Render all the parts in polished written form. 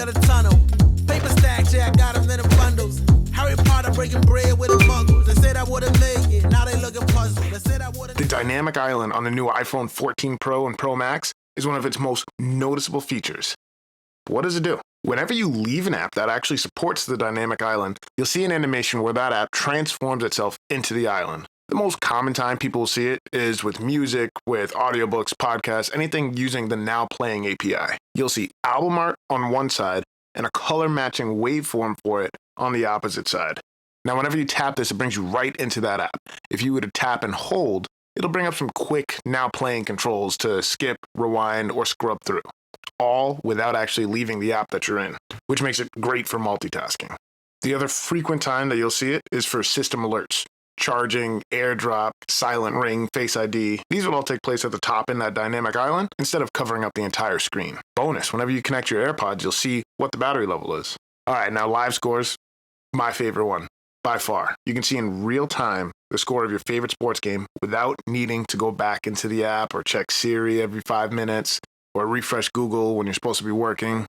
of the tunnel. Paper stacks, yeah, I got them in the bundles. Harry Potter breaking bread with the muggles. They said I would've made it, now they looking puzzled. They said I would've... The Dynamic Island on the new iPhone 14 Pro and Pro Max is one of its most noticeable features. What does it do? Whenever you leave an app that actually supports the Dynamic Island, you'll see an animation where that app transforms itself into the island. The most common time people will see it is with music, with audiobooks, podcasts, anything using the Now Playing API. You'll see album art on one side and a color matching waveform for it on the opposite side. Now, whenever you tap this, it brings you right into that app. If you were to tap and hold, it'll bring up some quick Now Playing controls to skip, rewind, or scrub through, all without actually leaving the app that you're in, which makes it great for multitasking. The other frequent time that you'll see it is for system alerts. Charging, AirDrop, Silent Ring, Face ID. These will all take place at the top in that Dynamic Island instead of covering up the entire screen. Bonus, whenever you connect your AirPods, you'll see what the battery level is. All right, now live scores, my favorite one, by far. You can see in real time the score of your favorite sports game without needing to go back into the app or check Siri every 5 minutes or refresh Google when you're supposed to be working.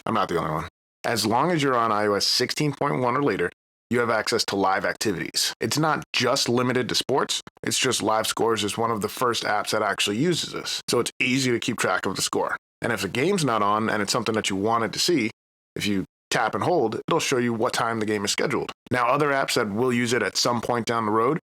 I'm not the only one. As long as you're on iOS 16.1 or later, you have access to live activities. It's not just limited to sports, it's just Live Scores is one of the first apps that actually uses this. So it's easy to keep track of the score. And if the game's not on and it's something that you wanted to see, if you tap and hold, it'll show you what time the game is scheduled. Now, other apps that will use it at some point down the road,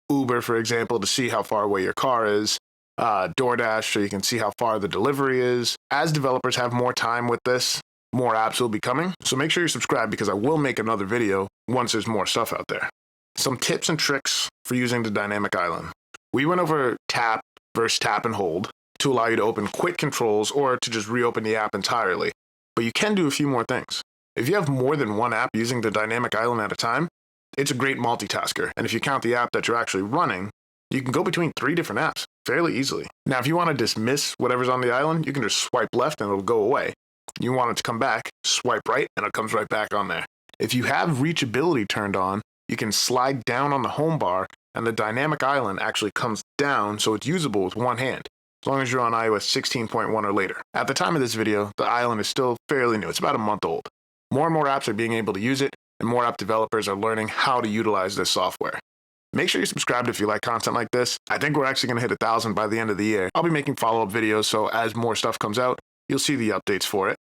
Uber, for example, to see how far away your car is, DoorDash, so you can see how far the delivery is. As developers have more time with this, more apps will be coming. So make sure you subscribe because I will make another video once there's more stuff out there. Some tips and tricks for using the Dynamic Island. We went over tap versus tap and hold to allow you to open quick controls or to just reopen the app entirely. But you can do a few more things. If you have more than one app using the Dynamic Island at a time, it's a great multitasker. And if you count the app that you're actually running, you can go between 3 different apps fairly easily. Now, if you want to dismiss whatever's on the island, you can just swipe left and it'll go away. You want it to come back, swipe right, and it comes right back on there. If you have reachability turned on, you can slide down on the home bar, and the Dynamic Island actually comes down so it's usable with one hand, as long as you're on iOS 16.1 or later. At the time of this video, the island is still fairly new. It's about a month old. More and more apps are being able to use it, and more app developers are learning how to utilize this software. Make sure you're subscribed if you like content like this. I think we're actually going to hit 1,000 by the end of the year. I'll be making follow-up videos, so as more stuff comes out, you'll see the updates for it.